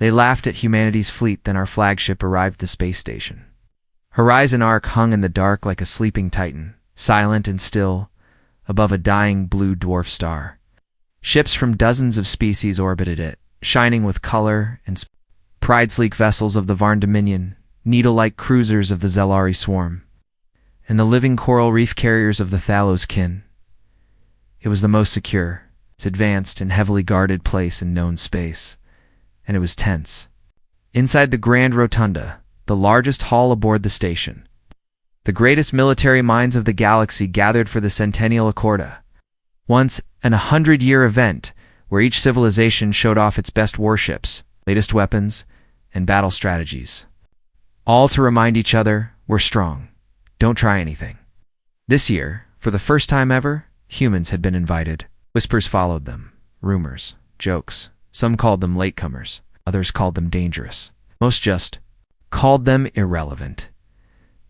They laughed at humanity's fleet. Then our flagship arrived at the space station. Horizon Arc hung in the dark like a sleeping titan, silent and still, above a dying blue dwarf star. Ships from dozens of species orbited it, shining with color and pride-sleek vessels of the Varn Dominion, needle-like cruisers of the Zelari swarm, and the living coral reef carriers of the Thalos kin. It was the most secure, its advanced and heavily guarded place in known space, and it was tense. Inside the Grand Rotunda, the largest hall aboard the station, the greatest military minds of the galaxy gathered for the Centennial Accorda, once an 100-year event where each civilization showed off its best warships, latest weapons, and battle strategies. All to remind each other, we're strong. Don't try anything. This year, for the first time ever, humans had been invited. Whispers followed them, rumors, jokes. Some called them latecomers, others called them dangerous. Most just called them irrelevant.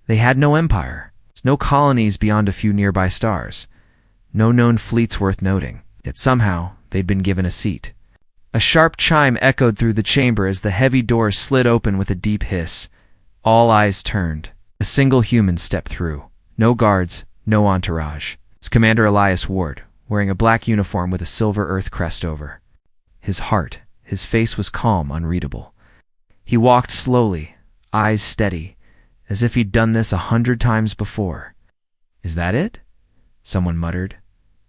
They had no empire, no colonies beyond a few nearby stars, no known fleets worth noting, yet somehow they'd been given a seat. A sharp chime echoed through the chamber as the heavy doors slid open with a deep hiss. All eyes turned. A single human stepped through. No guards, no entourage. It's Commander Elias Ward, wearing a black uniform with a silver Earth crest over his face was calm, unreadable. He walked slowly, eyes steady, as if he'd done this 100 times before. Is that it? Someone muttered.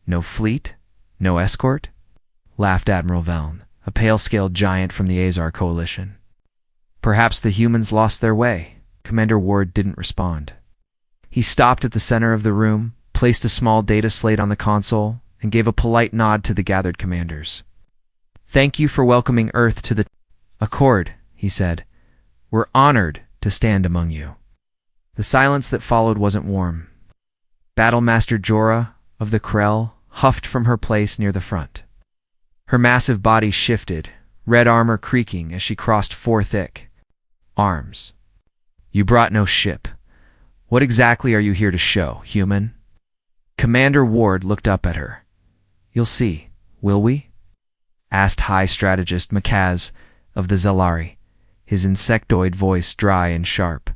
No fleet? No escort? Laughed Admiral Veln, a pale-scaled giant from the Azar coalition. Perhaps the humans lost their way. Commander Ward didn't respond. He stopped at the center of the room, placed a small data slate on the console, and gave a polite nod to the gathered commanders. Thank you for welcoming Earth to the Accord, he said. We're honored to stand among you. The silence that followed wasn't warm. Battlemaster Jorah of the Krell huffed from her place near the front. Her massive body shifted, red armor creaking as she crossed 4 thick arms. You brought no ship. What exactly are you here to show, human? Commander Ward looked up at her. You'll see, will we? Asked High Strategist Makaz of the Zelari, his insectoid voice dry and sharp.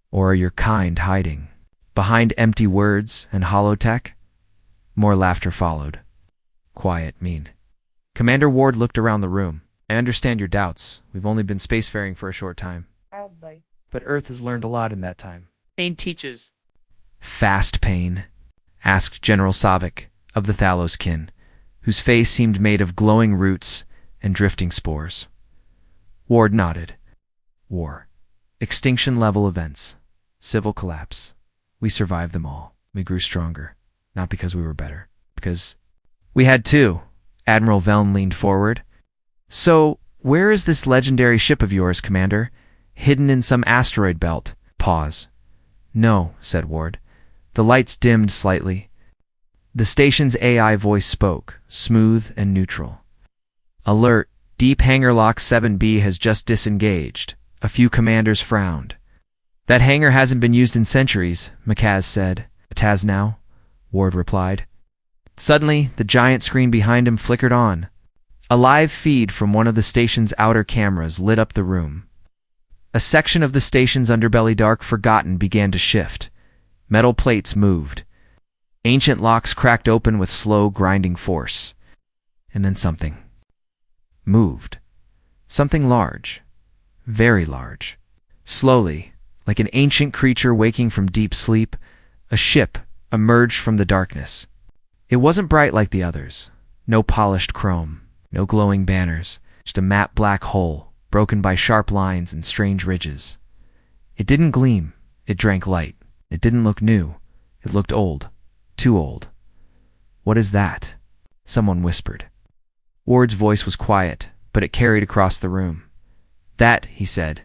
Or are your kind hiding? Behind empty words and holotech? More laughter followed. Quiet, mean. Commander Ward looked around the room. I understand your doubts. We've only been spacefaring for a short time. But Earth has learned a lot in that time. Pain teaches. Fast pain? Asked General Savik of the Thalos kin, whose face seemed made of glowing roots and drifting spores. Ward nodded. War. Extinction-level events. Civil collapse. We survived them all. We grew stronger. Not because we were better. Because we had to. Admiral Veln leaned forward. So, where is this legendary ship of yours, Commander? Hidden in some asteroid belt. Pause. No, said Ward. The lights dimmed slightly. The station's AI voice spoke, smooth and neutral. Alert, Deep Hangar Lock 7B has just disengaged. A few commanders frowned. That hangar hasn't been used in centuries, Makaz said. It has now, Ward replied. Suddenly, the giant screen behind him flickered on. A live feed from one of the station's outer cameras lit up the room. A section of the station's underbelly, dark forgotten, began to shift. Metal plates moved. Ancient locks cracked open with slow, grinding force. And then something moved. Something large. Very large. Slowly, like an ancient creature waking from deep sleep, a ship emerged from the darkness. It wasn't bright like the others. No polished chrome, no glowing banners, just a matte black hole, broken by sharp lines and strange ridges. It didn't gleam. It drank light. It didn't look new. It looked old. Too old. What is that? Someone whispered. Ward's voice was quiet, but it carried across the room. That, he said,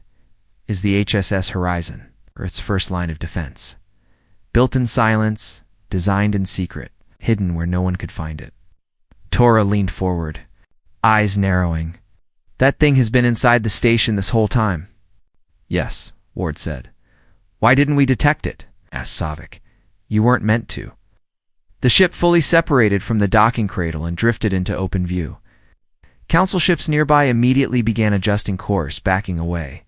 is the HSS Horizon, Earth's first line of defense. Built in silence, designed in secret, hidden where no one could find it. Tora leaned forward, eyes narrowing. That thing has been inside the station this whole time. Yes, Ward said. Why didn't we detect it? Asked Savik. You weren't meant to. The ship fully separated from the docking cradle and drifted into open view. Council ships nearby immediately began adjusting course, backing away.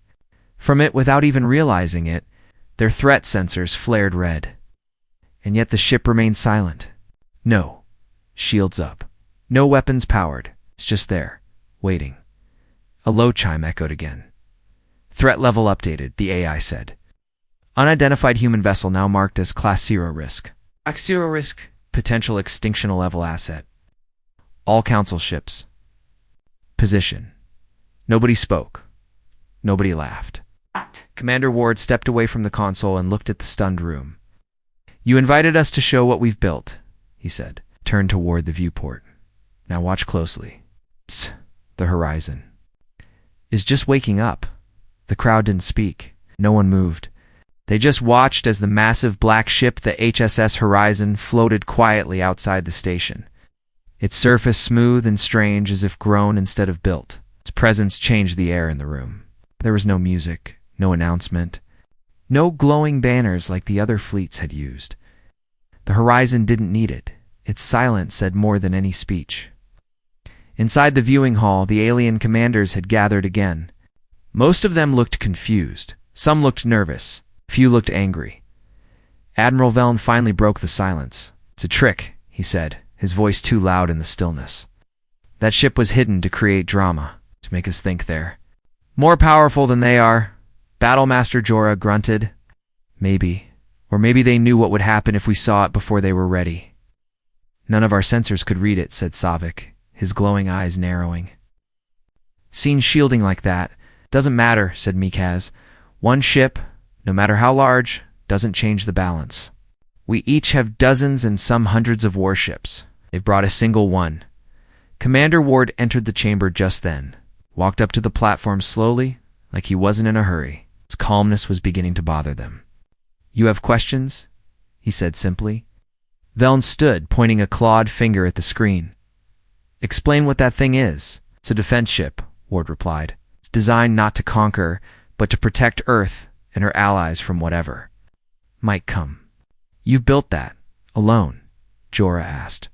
From it, without even realizing it, their threat sensors flared red. And yet the ship remained silent. No. Shields up. No weapons powered. It's just there, waiting. A low chime echoed again. Threat level updated, the AI said. Unidentified human vessel now marked as Class 0 risk. Class 0 risk, potential extinction level asset. All Council ships. Position. Nobody spoke. Nobody laughed. Commander Ward stepped away from the console and looked at the stunned room. You invited us to show what we've built, he said. Turned toward the viewport. Now watch closely. Psst, the horizon is just waking up. The crowd didn't speak. No one moved. They just watched as the massive black ship, the HSS Horizon, floated quietly outside the station. Its surface smooth and strange, as if grown instead of built. Its presence changed the air in the room. There was no music, no announcement, no glowing banners like the other fleets had used. The Horizon didn't need it. Its silence said more than any speech. Inside the viewing hall, the alien commanders had gathered again. Most of them looked confused. Some looked nervous. Few looked angry. Admiral Velln finally broke the silence. It's a trick, he said, his voice too loud in the stillness. That ship was hidden to create drama, to make us think they're more powerful than they are. Battlemaster Jorah grunted. Maybe. Or maybe they knew what would happen if we saw it before they were ready. None of our sensors could read it, said Savik, his glowing eyes narrowing. Seen shielding like that. Doesn't matter, said Mikaz. One ship, no matter how large, doesn't change the balance. We each have dozens and some hundreds of warships. They've brought a single one. Commander Ward entered the chamber just then, walked up to the platform slowly, like he wasn't in a hurry. His calmness was beginning to bother them. You have questions? He said simply. Velln stood, pointing a clawed finger at the screen. Explain what that thing is. It's a defense ship, Ward replied. It's designed not to conquer, but to protect Earth and her allies from whatever might come. You've built that, alone? Jorah asked.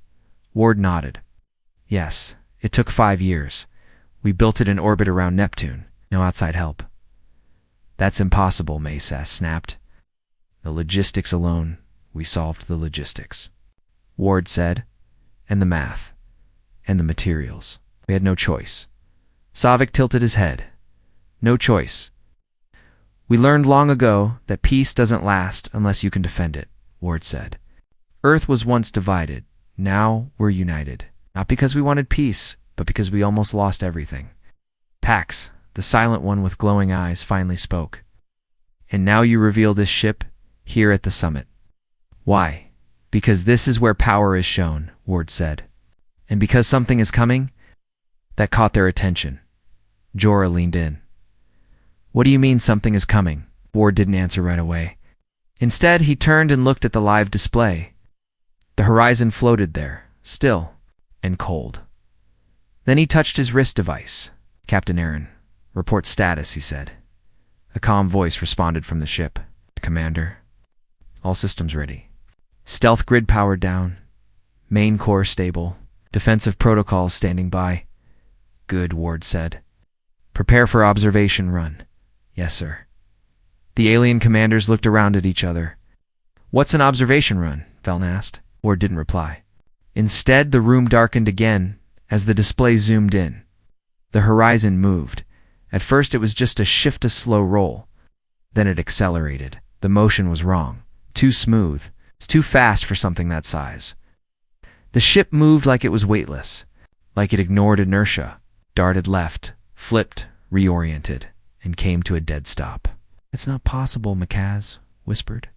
Ward nodded. Yes, it took 5 years. We built it in orbit around Neptune. No outside help. That's impossible, Maesas snapped. The logistics alone, we solved the logistics. Ward said. And the math. And the materials. We had no choice. Savik tilted his head. No choice. We learned long ago that peace doesn't last unless you can defend it, Ward said. Earth was once divided. Now we're united. Not because we wanted peace, but because we almost lost everything. Pax, the silent one with glowing eyes, finally spoke. And now you reveal this ship here at the summit. Why? Because this is where power is shown, Ward said. And because something is coming? That caught their attention. Jorah leaned in. What do you mean something is coming? Ward didn't answer right away. Instead, he turned and looked at the live display. The horizon floated there, still and cold. Then he touched his wrist device. Captain Aaron, report status, he said. A calm voice responded from the ship. Commander. All systems ready. Stealth grid powered down. Main core stable. Defensive protocols standing by. Good, Ward said. Prepare for observation run. Yes, sir. The alien commanders looked around at each other. What's an observation run? Velln asked. Ward didn't reply. Instead, the room darkened again as the display zoomed in. The horizon moved. At first, it was just a shift-to-slow roll. Then it accelerated. The motion was wrong. Too smooth. It's too fast for something that size. The ship moved like it was weightless, like it ignored inertia, darted left, flipped, reoriented, and came to a dead stop. It's not possible, Mikaz whispered.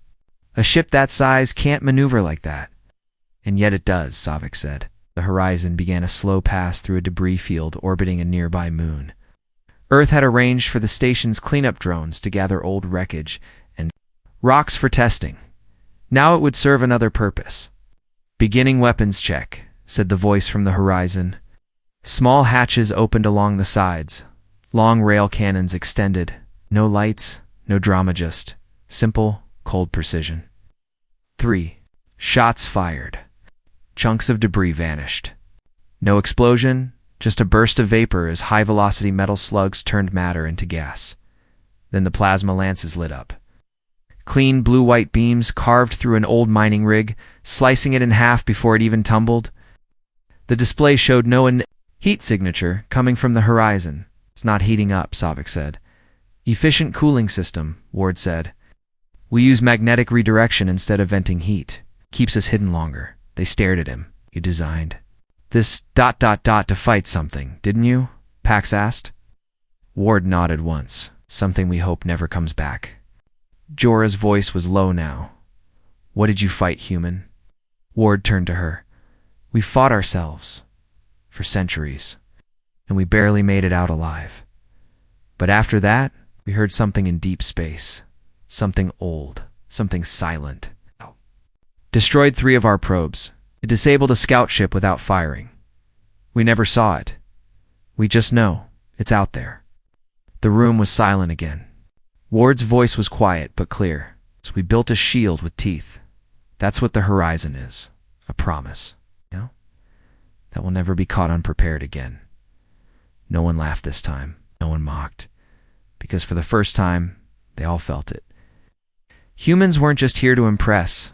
A ship that size can't maneuver like that. And yet it does, Savik said. The horizon began a slow pass through a debris field orbiting a nearby moon. Earth had arranged for the station's cleanup drones to gather old wreckage and rocks for testing. Now it would serve another purpose. Beginning weapons check, said the voice from the horizon. Small hatches opened along the sides. Long rail cannons extended. No lights, no drama, just simple, cold precision. 3. Shots fired. Chunks of debris vanished. No explosion, Just a burst of vapor as high-velocity metal slugs turned matter into gas. Then the plasma lances lit up. Clean blue-white beams carved through an old mining rig, slicing it in half before it even tumbled. The display showed no heat signature coming from the horizon. It's not heating up, Savik said. Efficient cooling system, Ward said. We use magnetic redirection instead of venting heat. Keeps us hidden longer. They stared at him. You designed this ... to fight something, didn't you? Pax asked. Ward nodded once. Something we hope never comes back. Jorah's voice was low now. What did you fight, human? Ward turned to her. We fought ourselves. For centuries. And we barely made it out alive. But after that, we heard something in deep space. Something old. Something silent. Destroyed 3 of our probes. It disabled a scout ship without firing. We never saw it. We just know it's out there. The room was silent again. Ward's voice was quiet but clear. So we built a shield with teeth. That's what the horizon is. A promise. You know? That will never be caught unprepared again. No one laughed this time. No one mocked. Because for the first time, they all felt it. Humans weren't just here to impress.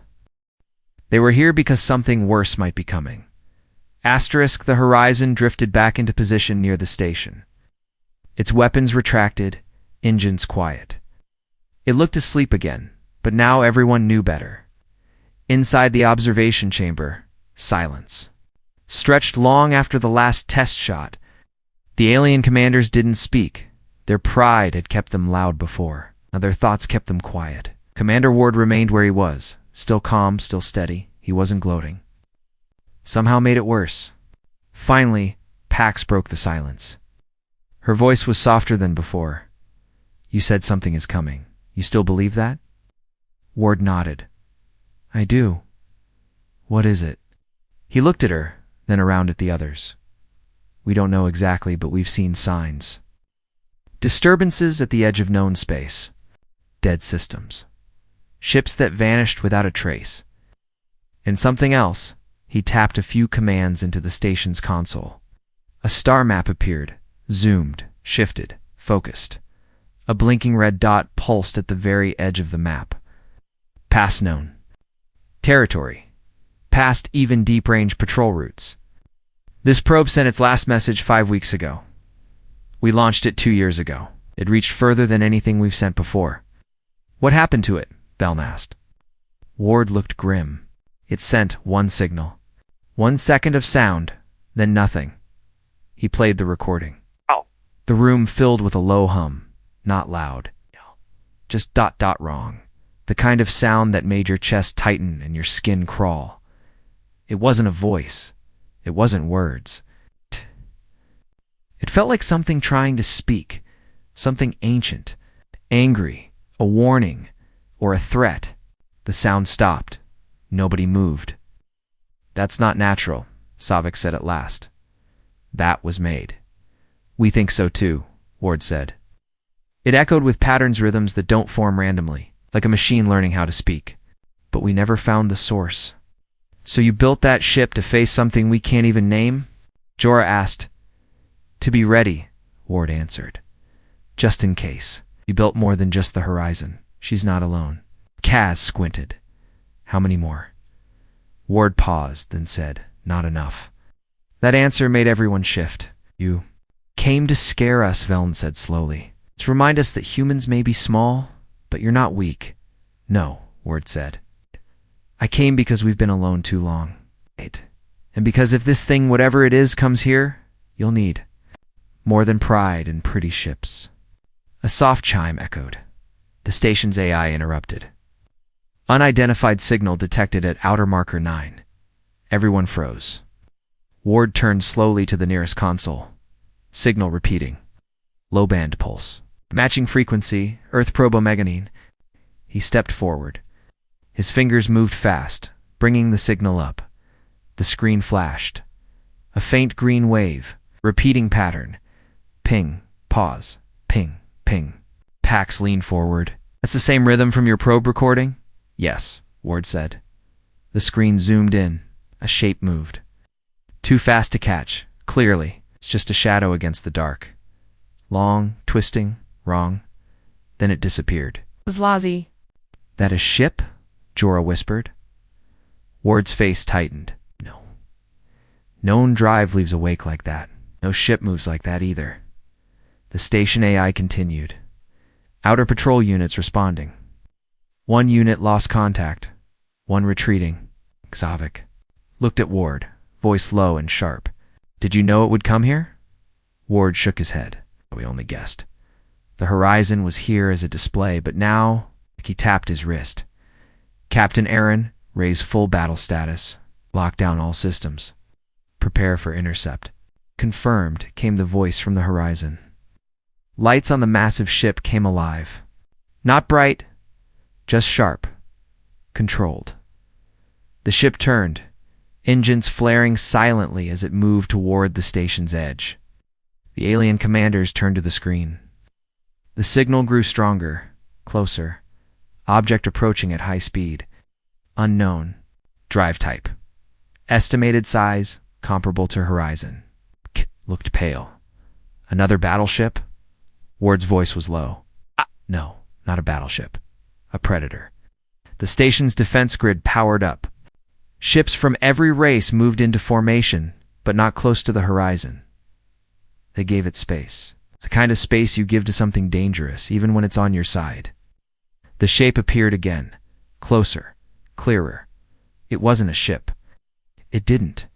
They were here because something worse might be coming. Asterisk, the horizon drifted back into position near the station. Its weapons retracted, engines quiet. It looked asleep again, but now everyone knew better. Inside the observation chamber, silence. Stretched long after the last test shot, the alien commanders didn't speak. Their pride had kept them loud before. Now their thoughts kept them quiet. Commander Ward remained where he was. Still calm, still steady. He wasn't gloating. Somehow made it worse. Finally, Pax broke the silence. Her voice was softer than before. You said something is coming. You still believe that? Ward nodded. I do. What is it? He looked at her, then around at the others. We don't know exactly, but we've seen signs. Disturbances at the edge of known space. Dead systems. Ships that vanished without a trace. And something else, he tapped a few commands into the station's console. A star map appeared, zoomed, shifted, focused. A blinking red dot pulsed at the very edge of the map. Past known territory. Past even deep-range patrol routes. This probe sent its last message 5 weeks ago. We launched it 2 years ago. It reached further than anything we've sent before. What happened to it? Beln asked. Ward looked grim. It sent one signal. 1 second of sound, then nothing. He played the recording. The room filled with a low hum, not loud. Just ... wrong. The kind of sound that made your chest tighten and your skin crawl. It wasn't a voice. It wasn't words. It felt like something trying to speak. Something ancient, angry, a warning, or a threat. The sound stopped. Nobody moved. That's not natural, Savik said at last. That was made. We think so too, Ward said. It echoed with patterns, rhythms that don't form randomly, like a machine learning how to speak. But we never found the source. So you built that ship to face something we can't even name? Jorah asked. To be ready, Ward answered. Just in case. You built more than just the horizon. She's not alone. Kaz squinted. How many more? Ward paused, then said, not enough. That answer made everyone shift. You came to scare us, Veln said slowly. To remind us that humans may be small, but you're not weak. No, Ward said. I came because we've been alone too long. And because if this thing, whatever it is, comes here, you'll need more than pride and pretty ships. A soft chime echoed. The station's AI interrupted. Unidentified signal detected at outer marker 9. Everyone froze. Ward turned slowly to the nearest console. Signal repeating. Low band pulse. Matching frequency, Earth probomeganine. He stepped forward. His fingers moved fast, bringing the signal up. The screen flashed. A faint green wave, repeating pattern. Ping, pause, ping, ping. Pax leaned forward. That's the same rhythm from your probe recording? Yes, Ward said. The screen zoomed in. A shape moved. Too fast to catch. Clearly. It's just a shadow against the dark. Long, twisting, wrong. Then it disappeared. Was Lozzie? That a ship? Jorah whispered. Ward's face tightened. No. No one drive leaves a wake like that. No ship moves like that either. The station AI continued. Outer patrol units responding. One unit lost contact. One retreating. Xavik looked at Ward, voice low and sharp. Did you know it would come here? Ward shook his head. We only guessed. The horizon was here as a display, but now he tapped his wrist. Captain Aaron, raise full battle status. Lock down all systems. Prepare for intercept. Confirmed, came the voice from the horizon. Lights on the massive ship came alive. Not bright, just sharp. Controlled. The ship turned, engines flaring silently as it moved toward the station's edge. The alien commanders turned to the screen. The signal grew stronger, closer. Object approaching at high speed. Unknown. Drive type. Estimated size, comparable to Horizon. Looked pale. Another battleship? Ward's voice was low. No, not a battleship. A predator. The station's defense grid powered up. Ships from every race moved into formation, but not close to the horizon. They gave it space. It's the kind of space you give to something dangerous, even when it's on your side. The shape appeared again. Closer. Clearer. It wasn't a ship. It didn't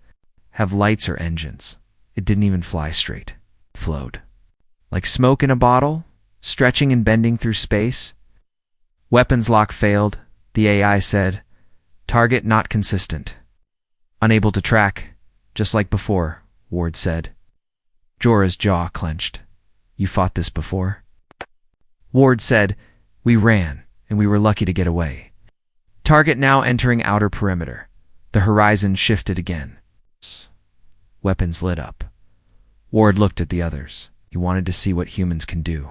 have lights or engines. It didn't even fly straight. It flowed. Like smoke in a bottle, stretching and bending through space. Weapons lock failed, the AI said. Target not consistent. Unable to track, just like before, Ward said. Jorah's jaw clenched. You fought this before? Ward said, we ran, and we were lucky to get away. Target now entering outer perimeter. The horizon shifted again. Weapons lit up. Ward looked at the others. He wanted to see what humans can do.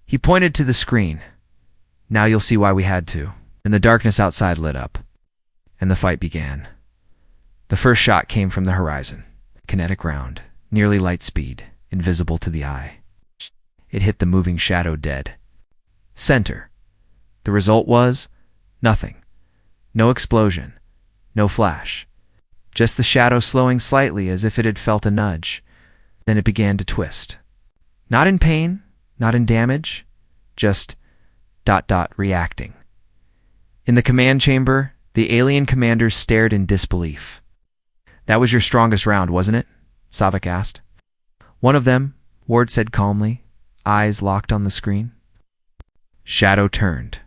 He pointed to the screen. Now you'll see why we had to. And the darkness outside lit up. And the fight began. The first shot came from the horizon. Kinetic round, nearly light speed, invisible to the eye. It hit the moving shadow dead. Center. The result was nothing. No explosion. No flash. Just the shadow slowing slightly as if it had felt a nudge. Then it began to twist. Not in pain, not in damage, just ... reacting. In the command chamber, the alien commanders stared in disbelief. That was your strongest round, wasn't it? Savik asked. One of them, Ward said calmly, eyes locked on the screen. Shadow turned.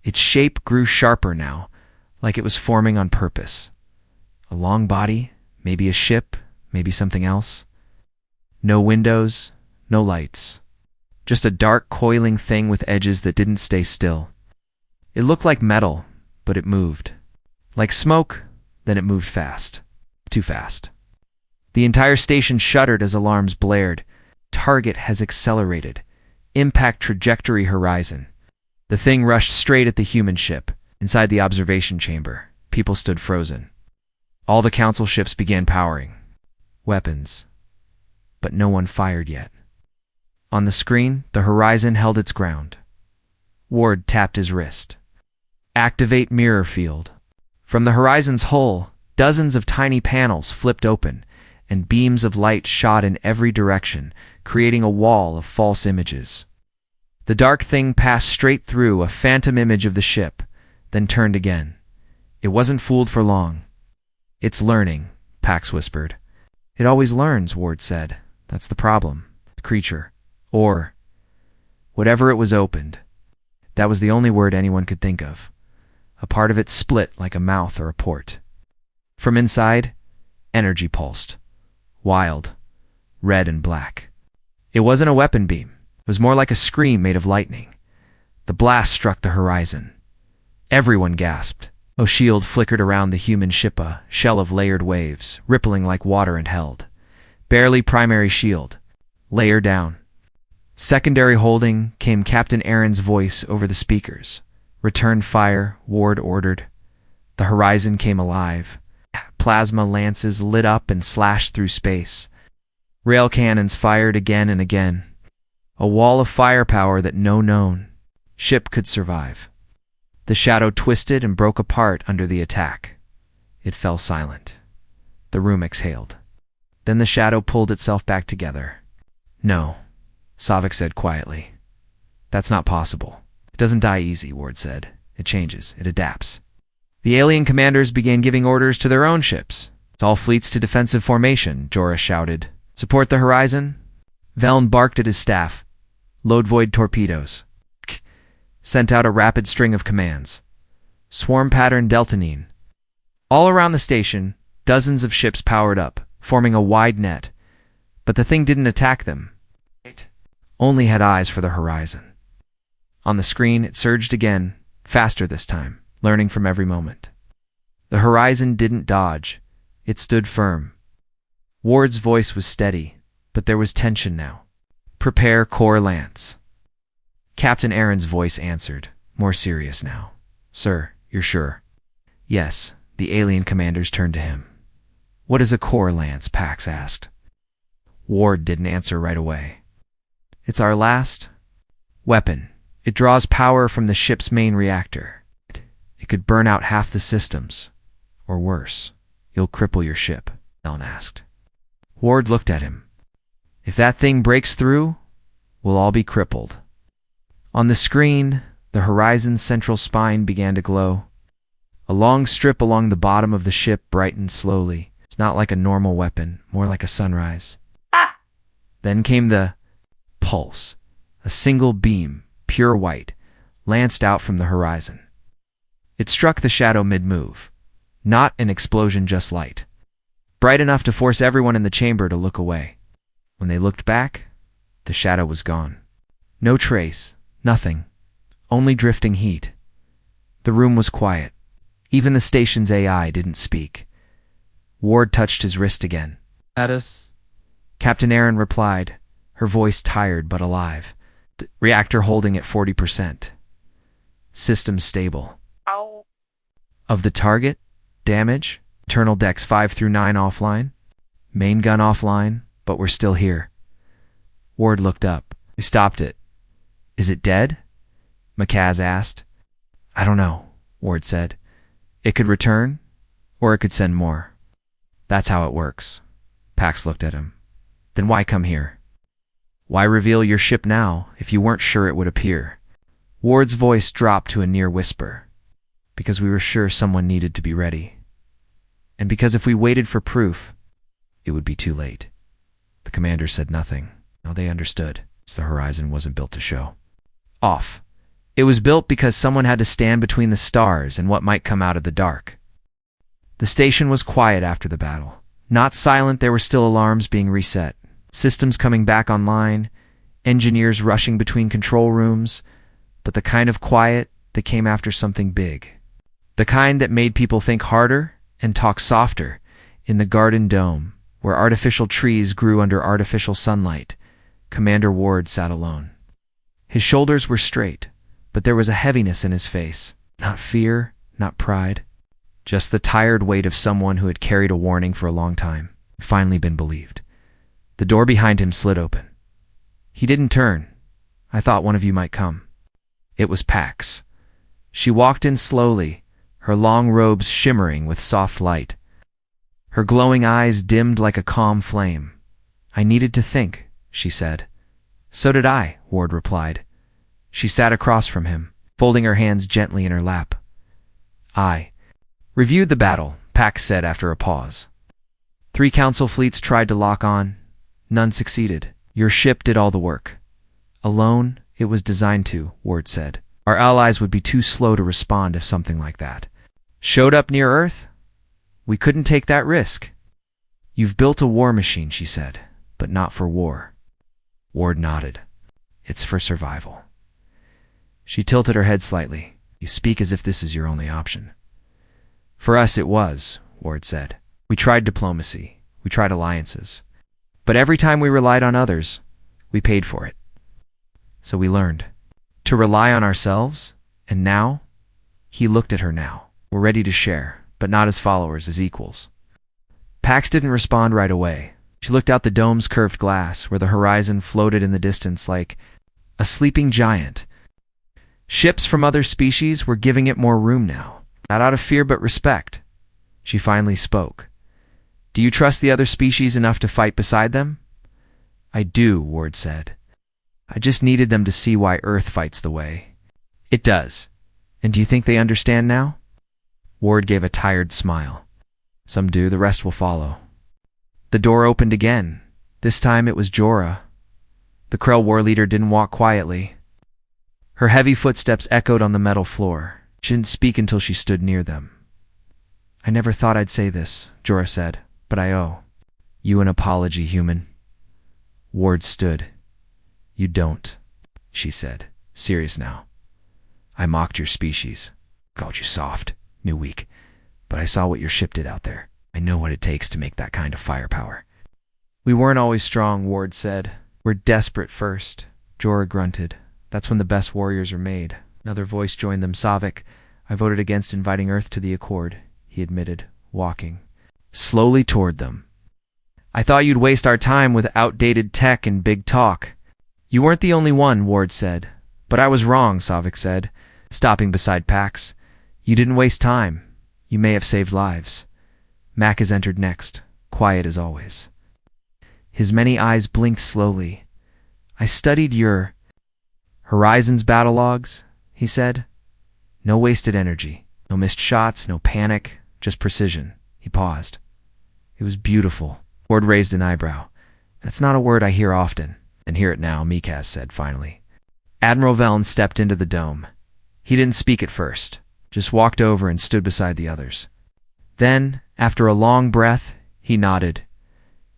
Its shape grew sharper now, like it was forming on purpose. A long body, maybe a ship, maybe something else. No windows, no lights. Just a dark, coiling thing with edges that didn't stay still. It looked like metal, but it moved. Like smoke, then it moved fast. Too fast. The entire station shuddered as alarms blared. Target has accelerated. Impact trajectory horizon. The thing rushed straight at the human ship. Inside the observation chamber, people stood frozen. All the council ships began powering. Weapons. But no one fired yet. On the screen, the horizon held its ground. Ward tapped his wrist. Activate mirror field. From the horizon's hull, dozens of tiny panels flipped open, and beams of light shot in every direction, creating a wall of false images. The dark thing passed straight through a phantom image of the ship, then turned again. It wasn't fooled for long. It's learning, Pax whispered. It always learns, Ward said. That's the problem. The creature. Or whatever it was opened. That was the only word anyone could think of. A part of it split like a mouth or a port. From inside, energy pulsed. Wild. Red and black. It wasn't a weapon beam. It was more like a scream made of lightning. The blast struck the horizon. Everyone gasped. A shield flickered around the human ship, a shell of layered waves, rippling like water and held. Barely primary shield. Layer down. Secondary holding came Captain Aaron's voice over the speakers. Return fire, Ward ordered. The horizon came alive. Plasma lances lit up and slashed through space. Rail cannons fired again and again. A wall of firepower that no known ship could survive. The shadow twisted and broke apart under the attack. It fell silent. The room exhaled. Then the shadow pulled itself back together. No, Savik said quietly. That's not possible. It doesn't die easy, Ward said. It changes. It adapts. The alien commanders began giving orders to their own ships. All fleets to defensive formation, Jorah shouted. Support the horizon? Veln barked at his staff. Load void torpedoes. Sent out a rapid string of commands. Swarm pattern Deltanine. All around the station, dozens of ships powered up, forming a wide net. But the thing didn't attack them. It only had eyes for the horizon. On the screen, it surged again, faster this time, learning from every moment. The horizon didn't dodge. It stood firm. Ward's voice was steady, but there was tension now. Prepare core lance. Captain Aaron's voice answered, more serious now. Sir, you're sure? Yes, the alien commanders turned to him. What is a core lance? Pax asked. Ward didn't answer right away. It's our last weapon. It draws power from the ship's main reactor. It could burn out half the systems. Or worse, you'll cripple your ship, Ellen asked. Ward looked at him. If that thing breaks through, we'll all be crippled. On the screen, the horizon's central spine began to glow. A long strip along the bottom of the ship brightened slowly. It's not like a normal weapon, more like a sunrise. Ah! Then came the pulse. A single beam, pure white, lanced out from the horizon. It struck the shadow mid-move. Not an explosion, just light. Bright enough to force everyone in the chamber to look away. When they looked back, the shadow was gone. No trace, nothing, only drifting heat. The room was quiet. Even the station's AI didn't speak. Ward touched his wrist again. At us? Captain Aaron replied, her voice tired but alive. The reactor holding at 40%. System stable. Ow. Of the target? Damage? Internal decks 5 through 9 offline? Main gun offline, but we're still here. Ward looked up. We stopped it. Is it dead? McCaz asked. I don't know, Ward said. It could return, or it could send more. That's how it works. Pax looked at him. Then why come here? Why reveal your ship now if you weren't sure it would appear? Ward's voice dropped to a near whisper. Because we were sure someone needed to be ready. And because if we waited for proof, it would be too late. The commander said nothing. Now they understood. The horizon wasn't built to show off. It was built because someone had to stand between the stars and what might come out of the dark. The station was quiet after the battle. Not silent, there were still alarms being reset. Systems coming back online, engineers rushing between control rooms, but the kind of quiet that came after something big. The kind that made people think harder and talk softer. In the garden dome, where artificial trees grew under artificial sunlight, Commander Ward sat alone. His shoulders were straight, but there was a heaviness in his face. Not fear, not pride. Just the tired weight of someone who had carried a warning for a long time, finally been believed. The door behind him slid open. He didn't turn. I thought one of you might come. It was Pax. She walked in slowly, her long robes shimmering with soft light. Her glowing eyes dimmed like a calm flame. I needed to think, she said. So did I, Ward replied. She sat across from him, folding her hands gently in her lap. I reviewed the battle, Pax said after a pause. 3 council fleets tried to lock on. None succeeded. Your ship did all the work. Alone, it was designed to, Ward said. Our allies would be too slow to respond if something like that showed up near Earth. We couldn't take that risk. You've built a war machine, she said, but not for war. Ward nodded. It's for survival. She tilted her head slightly. You speak as if this is your only option. For us it was, Ward said. We tried diplomacy. We tried alliances. But every time we relied on others, we paid for it. So we learned to rely on ourselves, and now, he looked at her now. We're ready to share, but not as followers, as equals. Pax didn't respond right away. She looked out the dome's curved glass, where the horizon floated in the distance like a sleeping giant. Ships from other species were giving it more room now, not out of fear but respect. She finally spoke. "Do you trust the other species enough to fight beside them?" "I do," Ward said. "I just needed them to see why Earth fights the way it does. And do you think they understand now?" Ward gave a tired smile. "Some do, the rest will follow." The door opened again. This time it was Jorah. The Krell war leader didn't walk quietly. Her heavy footsteps echoed on the metal floor. She didn't speak until she stood near them. "I never thought I'd say this," Jorah said, "but I owe you an apology, human." Ward stood. "You don't," she said, serious now. "I mocked your species, called you soft, new weak, but I saw what your ship did out there. I know what it takes to make that kind of firepower." "We weren't always strong," Ward said. "We're desperate first," Jorah grunted. "That's when the best warriors are made." Another voice joined them. "Savik, I voted against inviting Earth to the Accord," he admitted, walking slowly toward them. "I thought you'd waste our time with outdated tech and big talk." "You weren't the only one," Ward said. "But I was wrong," Savik said, stopping beside Pax. "You didn't waste time. You may have saved lives." Mac has entered next, quiet as always. His many eyes blinked slowly. "I studied your Horizons battle logs," he said. "No wasted energy, no missed shots, no panic, just precision." He paused. "It was beautiful." Ward raised an eyebrow. "That's not a word I hear often." "And hear it now," Mikaz said finally. Admiral Velen stepped into the dome. He didn't speak at first, just walked over and stood beside the others. Then, after a long breath, he nodded.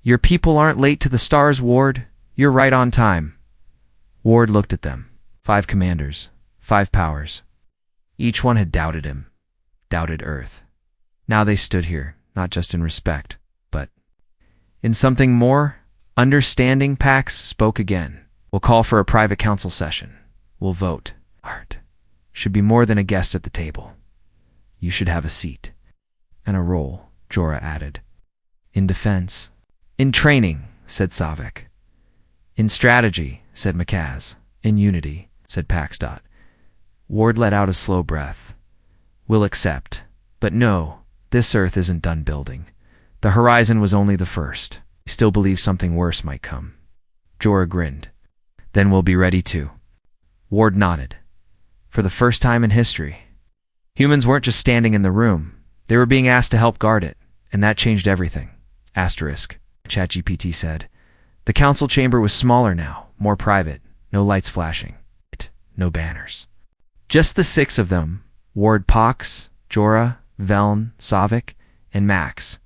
"Your people aren't late to the stars, Ward. You're right on time." Ward looked at them. 5 commanders, 5 powers. Each one had doubted him, doubted Earth. Now they stood here, not just in respect, but in something more. Understanding. Pax spoke again. "We'll call for a private council session. We'll vote. Art should be more than a guest at the table. You should have a seat. And a role," Jorah added. "In defense." "In training," said Savik. "In strategy," said Mikaz. "In unity," said Pax. Ward let out a slow breath. "We'll accept. But no, this Earth isn't done building. The horizon was only the first. We still believe something worse might come." Jorah grinned. "Then we'll be ready too." Ward nodded. For the first time in history, humans weren't just standing in the room. They were being asked to help guard it, and that changed everything. Asterisk, ChatGPT said. The council chamber was smaller now, more private, no lights flashing, no banners. Just the 6 of them, Ward, Pax, Jorah, Velen, Savik, and Max,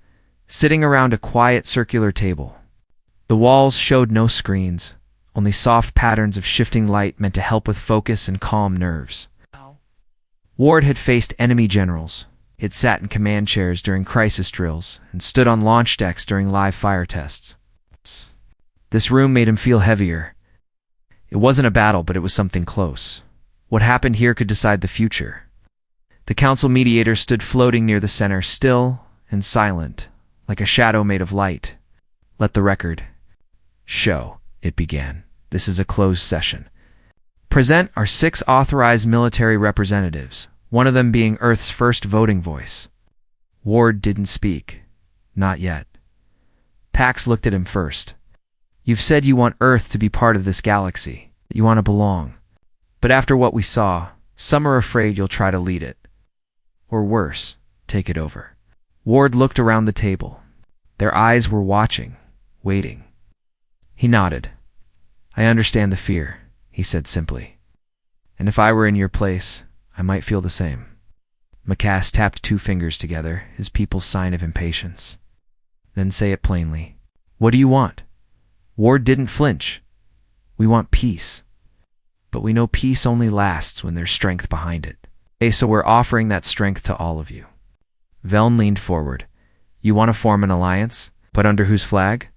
sitting around a quiet circular table. The walls showed no screens, only soft patterns of shifting light meant to help with focus and calm nerves. Ward had faced enemy generals. He'd sat in command chairs during crisis drills and stood on launch decks during live fire tests. This room made him feel heavier. It wasn't a battle, but it was something close. What happened here could decide the future. The council mediator stood floating near the center, still and silent, like a shadow made of light. "Let the record show," it began. "This is a closed session. Present our 6 authorized military representatives, one of them being Earth's first voting voice." Ward didn't speak. Not yet. Pax looked at him first. "You've said you want Earth to be part of this galaxy, that you want to belong. But after what we saw, some are afraid you'll try to lead it. Or worse, take it over." Ward looked around the table. Their eyes were watching, waiting. He nodded. "I understand the fear," he said simply. "And if I were in your place, I might feel the same." Mikaz tapped 2 fingers together, his people's sign of impatience. "Then say it plainly. What do you want?" Ward didn't flinch. "We want peace. But we know peace only lasts when there's strength behind it. So we're offering that strength to all of you." Velen leaned forward. "You want to form an alliance? But under whose flag?"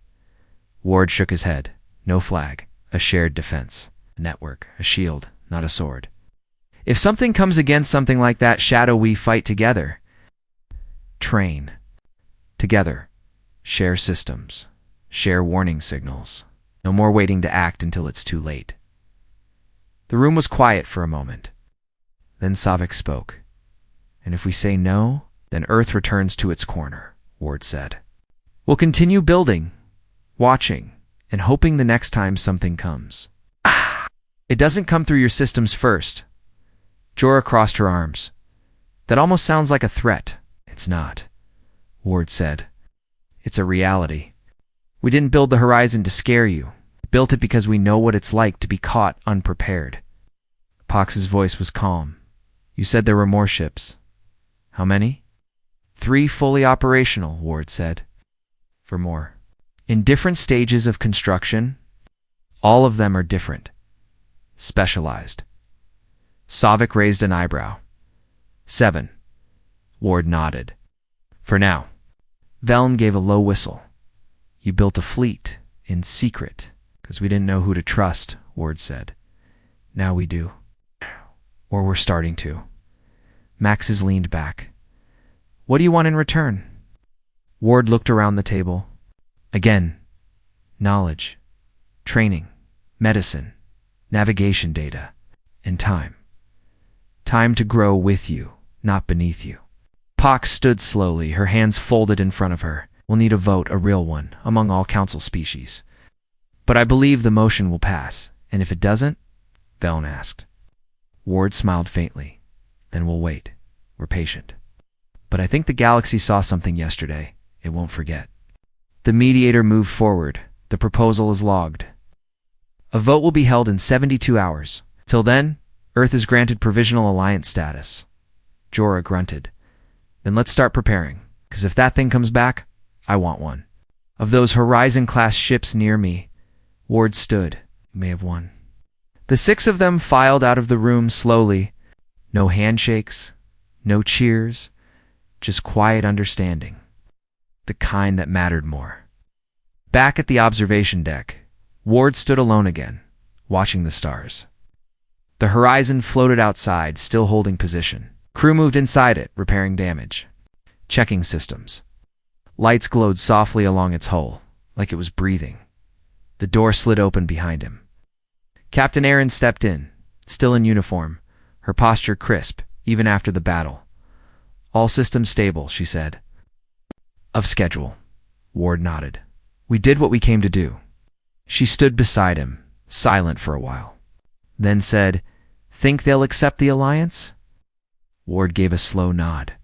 Ward shook his head. "No flag. A shared defense. A network. A shield, not a sword. If something comes against something like that, Shadow, we fight together. Train. Together. Share systems. share warning signals. No more waiting to act until it's too late. The room was quiet for a moment. Then Savik spoke. And if we say no, then Earth returns to its corner, Ward said. We'll continue building, watching, and hoping the next time something comes. It doesn't come through your systems first. Jorah crossed her arms. That almost sounds like a threat. It's not, Ward said. It's a reality. We didn't build the horizon to scare you. We built it because we know what it's like to be caught unprepared. Pox's voice was calm. You said there were more ships. How many? 3 fully operational, Ward said. For more. In different stages of construction, all of them are different. Specialized. Savik raised an eyebrow. 7. Ward nodded. For now. Velen gave a low whistle. You built a fleet, in secret, because we didn't know who to trust, Ward said. Now we do. Or we're starting to. Max's leaned back. What do you want in return? Ward looked around the table. Again, knowledge, training, medicine, navigation data, and time. Time to grow with you, not beneath you. Pox stood slowly, her hands folded in front of her. We'll need a vote, a real one, among all council species. But I believe the motion will pass, and if it doesn't? Velen asked. Ward smiled faintly. Then we'll wait. We're patient. But I think the galaxy saw something yesterday. It won't forget. The mediator moved forward. The proposal is logged. A vote will be held in 72 hours. Till then, Earth is granted provisional alliance status. Jorah grunted. Then let's start preparing, because if that thing comes back, I want one. Of those Horizon-class ships near me, Ward stood. You may have won. The 6 of them filed out of the room slowly. No handshakes, no cheers, just quiet understanding. The kind that mattered more. Back at the observation deck, Ward stood alone again, watching the stars. The horizon floated outside, still holding position. Crew moved inside it, repairing damage. Checking systems. Lights glowed softly along its hull, like it was breathing. The door slid open behind him. Captain Aaron stepped in, still in uniform, her posture crisp, even after the battle. All systems stable, she said. Of schedule. Ward nodded. We did what we came to do. She stood beside him, silent for a while. Then said, Think they'll accept the alliance? Ward gave a slow nod.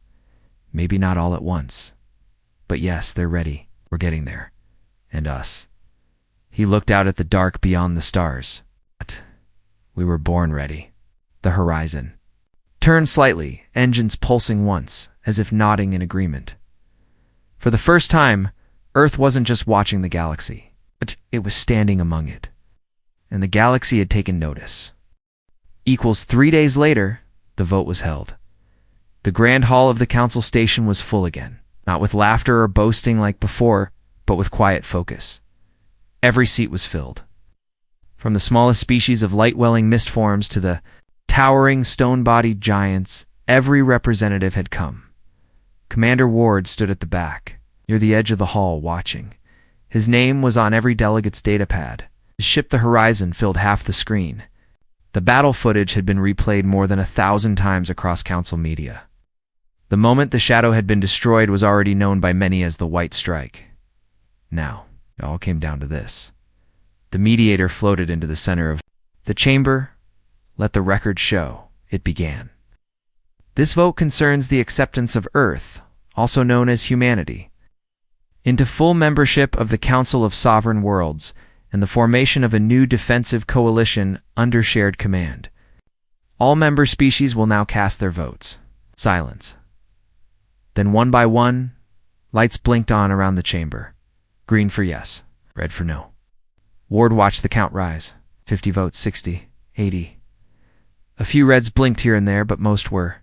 Maybe not all at once. But yes, they're ready. We're getting there. And us. He looked out at the dark beyond the stars. But we were born ready. The horizon. Turned slightly, engines pulsing once, as if nodding in agreement. For the first time, Earth wasn't just watching the galaxy, but it was standing among it. And the galaxy had taken notice. Equals 3 days later, the vote was held. The grand hall of the council station was full again, not with laughter or boasting like before, but with quiet focus. Every seat was filled. From the smallest species of light-welling mist forms to the towering stone-bodied giants, every representative had come. Commander Ward stood at the back, near the edge of the hall, watching. His name was on every delegate's datapad. His ship, the Horizon, filled half the screen. The battle footage had been replayed more than 1,000 times across council media. The moment the shadow had been destroyed was already known by many as the White Strike. Now, it all came down to this. The mediator floated into the center of the chamber. Let the record show. It began. This vote concerns the acceptance of Earth, also known as humanity, into full membership of the Council of Sovereign Worlds and the formation of a new defensive coalition under shared command. All member species will now cast their votes. Silence. Then one by one, lights blinked on around the chamber. Green for yes, red for no. Ward watched the count rise. 50 votes, 60, 80. A few reds blinked here and there, but most were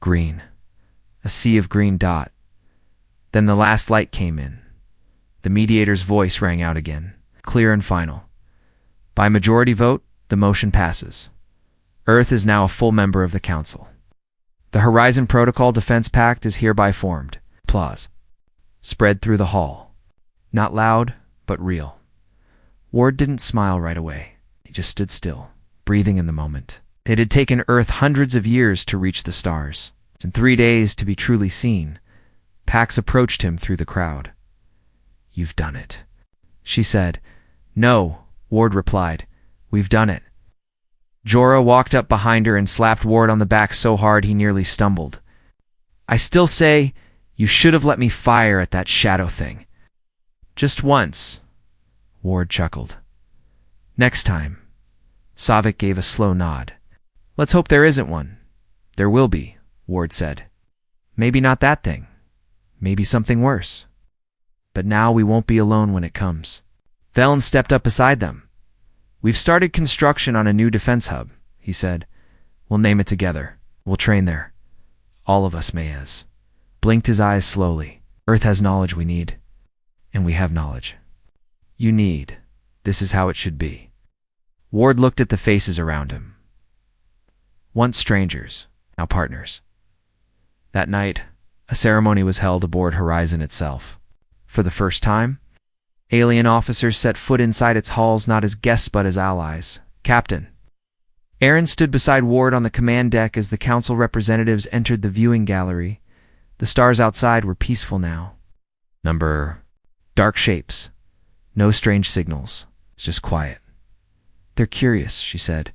green. A sea of green dot. Then the last light came in. The mediator's voice rang out again, clear and final. By majority vote, the motion passes. Earth is now a full member of the Council. The Horizon Protocol Defense Pact is hereby formed. Applause spread through the hall. Not loud, but real. Ward didn't smile right away. He just stood still, breathing in the moment. It had taken Earth hundreds of years to reach the stars, and 3 days to be truly seen. Pax approached him through the crowd. "You've done it," she said. "No," Ward replied. "We've done it." Jorah walked up behind her and slapped Ward on the back so hard he nearly stumbled. "I still say, you should have let me fire at that shadow thing." "Just once," Ward chuckled. "Next time." Savik gave a slow nod. "Let's hope there isn't one." "There will be," Ward said. "Maybe not that thing. Maybe something worse. But now we won't be alone when it comes." Velen stepped up beside them. "We've started construction on a new defense hub," he said. "We'll name it together. We'll train there. All of us, Mayas." Blinked his eyes slowly. "Earth has knowledge we need. And we have knowledge you need. This is how it should be." Ward looked at the faces around him. Once strangers, now partners. That night, a ceremony was held aboard Horizon itself. For the first time, alien officers set foot inside its halls not as guests but as allies. "Captain." Aaron stood beside Ward on the command deck as the council representatives entered the viewing gallery. The stars outside were peaceful now. Dark shapes. No strange signals. It's just quiet. "They're curious," she said.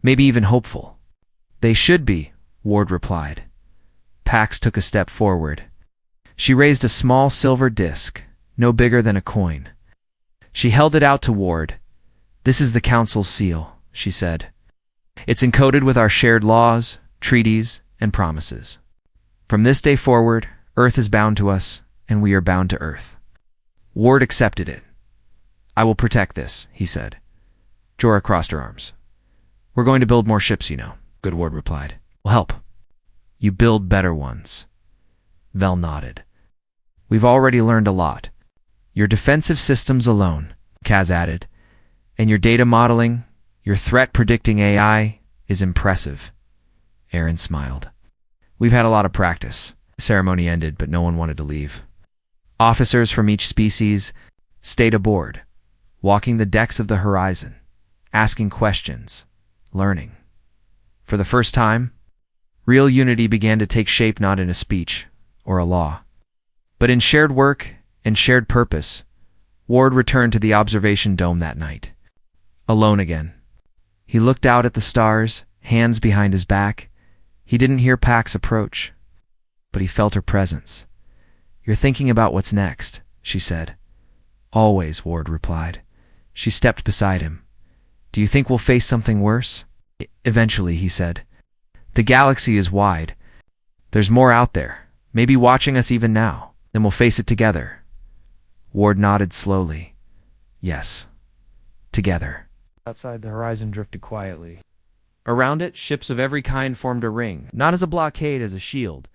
"Maybe even hopeful." "They should be," Ward replied. Pax took a step forward. She raised a small silver disc, no bigger than a coin. She held it out to Ward. "This is the council's seal," she said. "It's encoded with our shared laws, treaties, and promises. From this day forward, Earth is bound to us, and we are bound to Earth." Ward accepted it. "I will protect this," he said. Jorah crossed her arms. "We're going to build more ships, you know." "Good," Ward replied. "We'll help. You build better ones." Vel nodded. "We've already learned a lot. Your defensive systems alone," Kaz added, "and your data modeling, your threat predicting AI is impressive." Aaron smiled. "We've had a lot of practice." The ceremony ended, but no one wanted to leave. Officers from each species stayed aboard, walking the decks of the Horizon, asking questions, learning. For the first time, real unity began to take shape not in a speech or a law, but in shared work and shared purpose. Ward returned to the observation dome that night. Alone again. He looked out at the stars, hands behind his back. He didn't hear Pax approach, but he felt her presence. "You're thinking about what's next," she said. "Always," Ward replied. She stepped beside him. "Do you think we'll face something worse?" "Eventually," he said. "The galaxy is wide. There's more out there, maybe watching us even now. Then we'll face it together." Ward nodded slowly. "Yes, together." Outside, the horizon drifted quietly. Around it, ships of every kind formed a ring, not as a blockade, as a shield.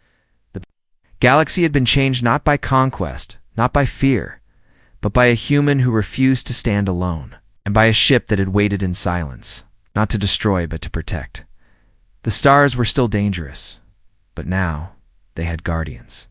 The galaxy had been changed not by conquest, not by fear, but by a human who refused to stand alone, and by a ship that had waited in silence, not to destroy but to protect. The stars were still dangerous, but now they had guardians.